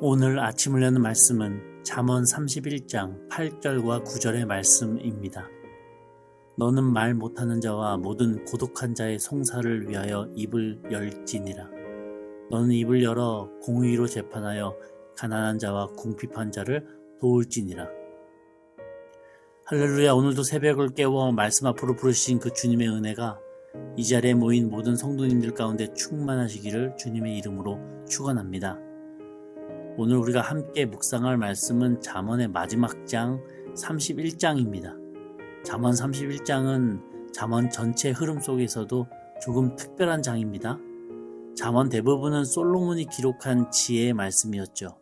오늘 아침을 여는 말씀은 잠언 31장 8절과 9절의 말씀입니다. 너는 말 못하는 자와 모든 고독한 자의 송사를 위하여 입을 열지니라. 너는 입을 열어 공의로 재판하여 가난한 자와 궁핍한 자를 도울지니라. 할렐루야. 오늘도 새벽을 깨워 말씀 앞으로 부르신 그 주님의 은혜가 이 자리에 모인 모든 성도님들 가운데 충만하시기를 주님의 이름으로 축원합니다. 오늘 우리가 함께 묵상할 말씀은 잠언의 마지막 장 31장입니다. 잠언 31장은 잠언 전체 흐름 속에서도 조금 특별한 장입니다. 잠언 대부분은 솔로몬이 기록한 지혜의 말씀이었죠.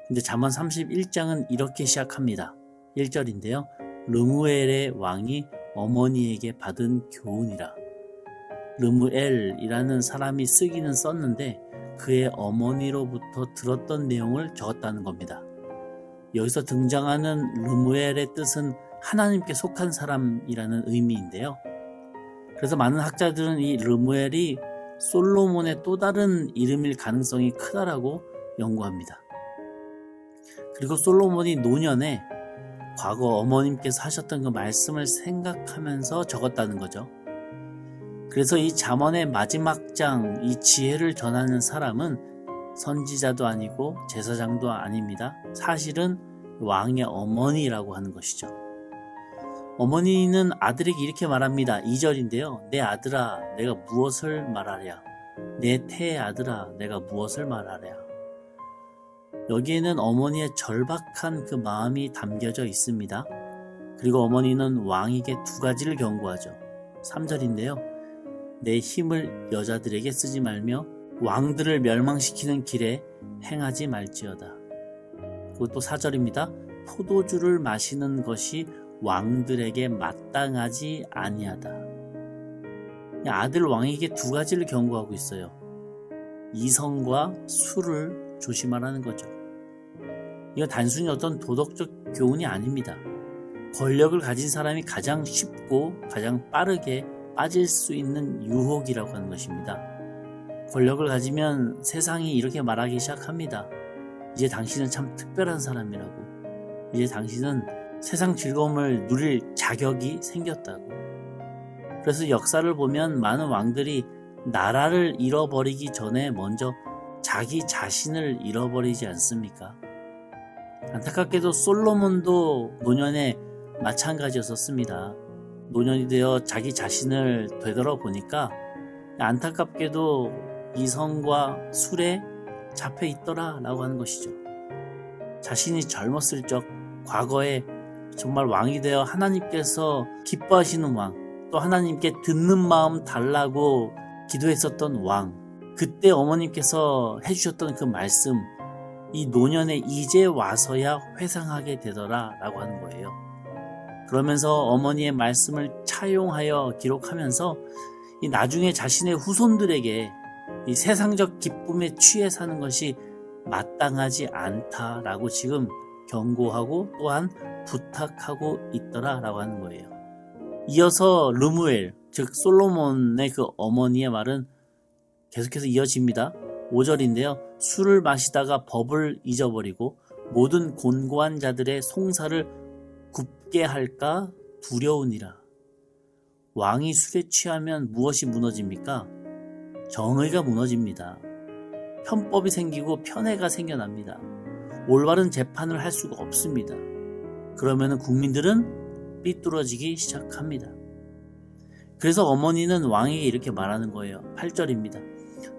근데 잠언 31장은 이렇게 시작합니다. 1절인데요. 르무엘의 왕이 어머니에게 받은 교훈이라. 르무엘이라는 사람이 쓰기는 썼는데 그의 어머니로부터 들었던 내용을 적었다는 겁니다. 여기서 등장하는 르무엘의 뜻은 하나님께 속한 사람이라는 의미인데요. 그래서 많은 학자들은 이 르무엘이 솔로몬의 또 다른 이름일 가능성이 크다라고 연구합니다. 그리고 솔로몬이 노년에 과거 어머님께서 하셨던 그 말씀을 생각하면서 적었다는 거죠. 그래서 이 잠언의 마지막 장, 이 지혜를 전하는 사람은 선지자도 아니고 제사장도 아닙니다. 사실은 왕의 어머니라고 하는 것이죠. 어머니는 아들에게 이렇게 말합니다. 2절인데요. 내 아들아, 내가 무엇을 말하랴? 내 태의 아들아, 내가 무엇을 말하랴? 여기에는 어머니의 절박한 그 마음이 담겨져 있습니다. 그리고 어머니는 왕에게 두 가지를 경고하죠. 3절인데요. 내 힘을 여자들에게 쓰지 말며 왕들을 멸망시키는 길에 행하지 말지어다. 그리고 또 4절입니다. 포도주를 마시는 것이 왕들에게 마땅하지 아니하다. 아들 왕에게 두 가지를 경고하고 있어요. 이성과 술을 조심하라는 거죠. 이건 단순히 어떤 도덕적 교훈이 아닙니다. 권력을 가진 사람이 가장 쉽고 가장 빠르게 빠질 수 있는 유혹이라고 하는 것입니다. 권력을 가지면 세상이 이렇게 말하기 시작합니다. 이제 당신은 참 특별한 사람이라고. 이제 당신은 세상 즐거움을 누릴 자격이 생겼다고. 그래서 역사를 보면 많은 왕들이 나라를 잃어버리기 전에 먼저 자기 자신을 잃어버리지 않습니까? 안타깝게도 솔로몬도 노년에 마찬가지였었습니다. 노년이 되어 자기 자신을 되돌아보니까 안타깝게도 이성과 술에 잡혀 있더라 라고 하는 것이죠. 자신이 젊었을 적 과거에 정말 왕이 되어 하나님께서 기뻐하시는 왕, 또 하나님께 듣는 마음 달라고 기도했었던 왕, 그때 어머님께서 해주셨던 그 말씀, 이 노년에 이제 와서야 회상하게 되더라 라고 하는 거예요. 그러면서 어머니의 말씀을 차용하여 기록하면서 이 나중에 자신의 후손들에게 이 세상적 기쁨에 취해 사는 것이 마땅하지 않다라고 지금 경고하고 또한 부탁하고 있더라라고 하는 거예요. 이어서 르무엘, 즉 솔로몬의 그 어머니의 말은 계속해서 이어집니다. 5절인데요. 술을 마시다가 법을 잊어버리고 모든 곤고한 자들의 송사를 굽게 할까 두려우니라. 왕이 술에 취하면 무엇이 무너집니까? 정의가 무너집니다. 편법이 생기고 편애가 생겨납니다. 올바른 재판을 할 수가 없습니다. 그러면 국민들은 삐뚤어지기 시작합니다. 그래서 어머니는 왕에게 이렇게 말하는 거예요. 8절입니다.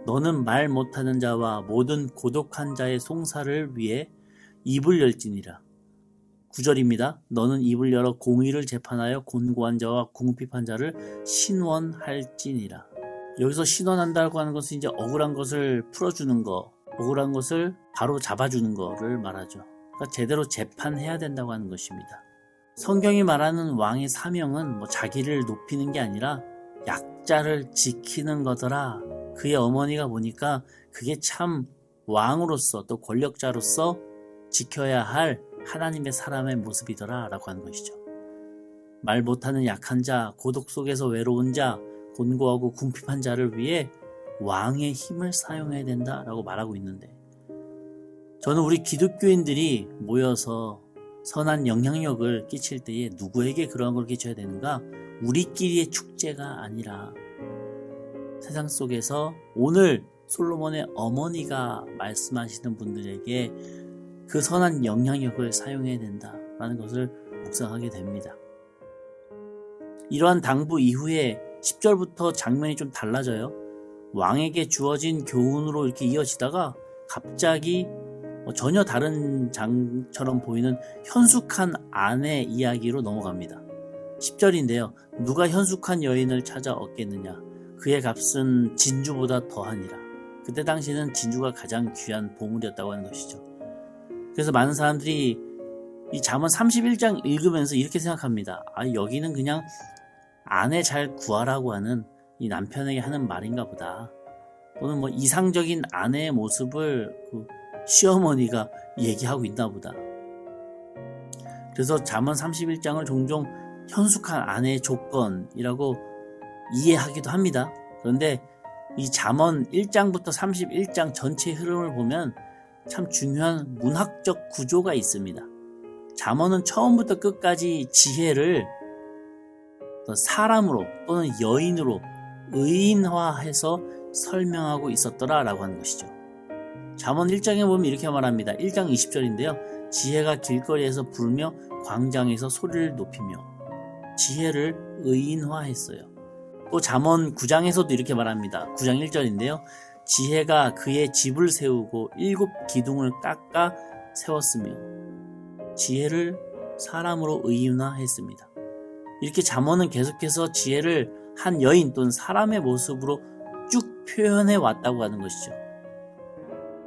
너는 말 못하는 자와 모든 고독한 자의 송사를 위해 입을 열지니라. 9절입니다. 너는 입을 열어 공의를 재판하여 곤고한 자와 궁핍한 자를 신원할지니라. 여기서 신원한다고 하는 것은 이제 억울한 것을 풀어주는 거, 억울한 것을 바로 잡아주는 거를 말하죠. 그러니까 제대로 재판해야 된다고 하는 것입니다. 성경이 말하는 왕의 사명은 자기를 높이는 게 아니라 약자를 지키는 거더라. 그의 어머니가 보니까 그게 참 왕으로서 또 권력자로서 지켜야 할 하나님의 사람의 모습이더라 라고 하는 것이죠. 말 못하는 약한 자, 고독 속에서 외로운 자, 곤고하고 궁핍한 자를 위해 왕의 힘을 사용해야 된다라고 말하고 있는데 저는 우리 기독교인들이 모여서 선한 영향력을 끼칠 때에 누구에게 그러한 걸 끼쳐야 되는가? 우리끼리의 축제가 아니라 세상 속에서 오늘 솔로몬의 어머니가 말씀하시는 분들에게 그 선한 영향력을 사용해야 된다라는 것을 묵상하게 됩니다. 이러한 당부 이후에 10절부터 장면이 좀 달라져요. 왕에게 주어진 교훈으로 이렇게 이어지다가 갑자기 전혀 다른 장처럼 보이는 현숙한 아내 이야기로 넘어갑니다. 10절인데요. 누가 현숙한 여인을 찾아 얻겠느냐? 그의 값은 진주보다 더하니라. 그때 당시에는 진주가 가장 귀한 보물이었다고 하는 것이죠. 그래서 많은 사람들이 이 잠언 31장 읽으면서 이렇게 생각합니다. 여기는 그냥 아내 잘 구하라고 하는 이 남편에게 하는 말인가 보다. 또는 이상적인 아내의 모습을 시어머니가 얘기하고 있나 보다. 그래서 잠언 31장을 종종 현숙한 아내의 조건이라고 이해하기도 합니다. 그런데 이 잠언 1장부터 31장 전체의 흐름을 보면 참 중요한 문학적 구조가 있습니다. 잠언은 처음부터 끝까지 지혜를 사람으로 또는 여인으로 의인화해서 설명하고 있었더라라고 하는 것이죠. 잠언 1장에 보면 이렇게 말합니다. 1장 20절인데요. 지혜가 길거리에서 부르며 광장에서 소리를 높이며 지혜를 의인화했어요. 또 잠언 9장에서도 이렇게 말합니다. 9장 1절인데요. 지혜가 그의 집을 세우고 7 기둥을 깎아 세웠으며 지혜를 사람으로 의인화했습니다. 이렇게 잠언은 계속해서 지혜를 한 여인 또는 사람의 모습으로 쭉 표현해 왔다고 하는 것이죠.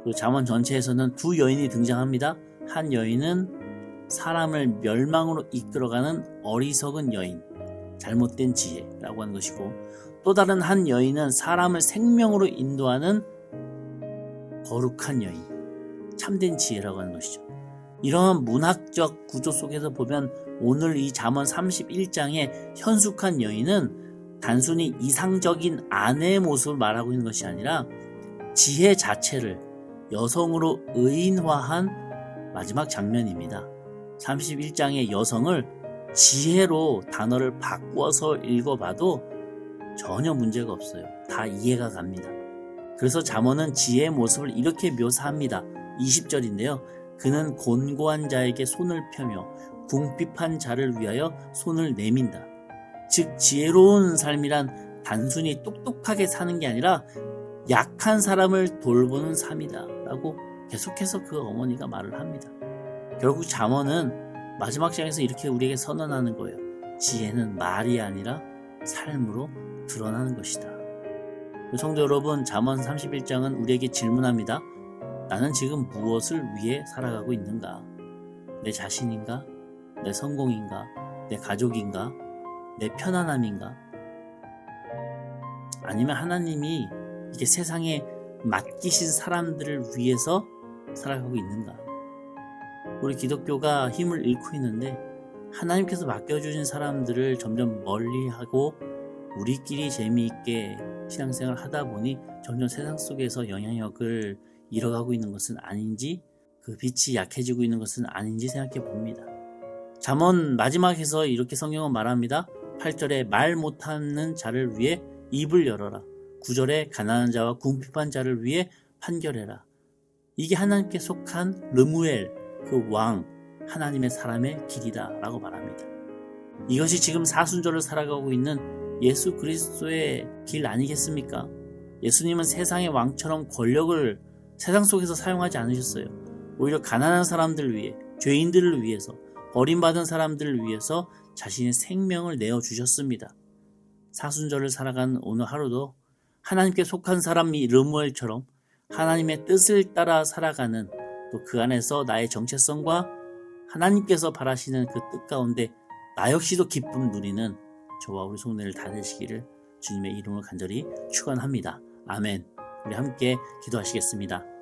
그리고 잠언 전체에서는 두 여인이 등장합니다. 한 여인은 사람을 멸망으로 이끌어가는 어리석은 여인, 잘못된 지혜라고 하는 것이고, 또 다른 한 여인은 사람을 생명으로 인도하는 거룩한 여인, 참된 지혜라고 하는 것이죠. 이러한 문학적 구조 속에서 보면 오늘 이 잠언 31장의 현숙한 여인은 단순히 이상적인 아내의 모습을 말하고 있는 것이 아니라 지혜 자체를 여성으로 의인화한 마지막 장면입니다. 31장의 여성을 지혜로 단어를 바꾸어서 읽어봐도 전혀 문제가 없어요. 다 이해가 갑니다. 그래서 잠언은 지혜의 모습을 이렇게 묘사합니다. 20절인데요. 그는 곤고한 자에게 손을 펴며 궁핍한 자를 위하여 손을 내민다. 즉 지혜로운 삶이란 단순히 똑똑하게 사는 게 아니라 약한 사람을 돌보는 삶이다 라고 계속해서 그 어머니가 말을 합니다. 결국 잠언은 마지막 장에서 이렇게 우리에게 선언하는 거예요. 지혜는 말이 아니라 삶으로 드러나는 것이다. 성도 여러분, 잠언 31장은 우리에게 질문합니다. 나는 지금 무엇을 위해 살아가고 있는가? 내 자신인가? 내 성공인가? 내 가족인가? 내 편안함인가? 아니면 하나님이 이게 세상에 맡기신 사람들을 위해서 살아가고 있는가? 우리 기독교가 힘을 잃고 있는데 하나님께서 맡겨주신 사람들을 점점 멀리하고 우리끼리 재미있게 신앙생활을 하다 보니 점점 세상 속에서 영향력을 잃어가고 있는 것은 아닌지, 그 빛이 약해지고 있는 것은 아닌지 생각해 봅니다. 잠언 마지막에서 이렇게 성경은 말합니다. 8절에 말 못하는 자를 위해 입을 열어라. 9절에 가난한 자와 궁핍한 자를 위해 판결해라. 이게 하나님께 속한 르무엘, 그 왕, 하나님의 사람의 길이다 라고 말합니다. 이것이 지금 사순절을 살아가고 있는 예수 그리스도의 길 아니겠습니까? 예수님은 세상의 왕처럼 권력을 세상 속에서 사용하지 않으셨어요. 오히려 가난한 사람들을 위해, 죄인들을 위해서, 버림받은 사람들을 위해서 자신의 생명을 내어주셨습니다. 사순절을 살아가는 오늘 하루도 하나님께 속한 사람이 르무엘처럼 하나님의 뜻을 따라 살아가는, 또 그 안에서 나의 정체성과 하나님께서 바라시는 그 뜻 가운데 나 역시도 기쁨 누리는 저와 우리 속내를 다 되시기를 주님의 이름으로 간절히 축원합니다. 아멘. 우리 함께 기도하시겠습니다.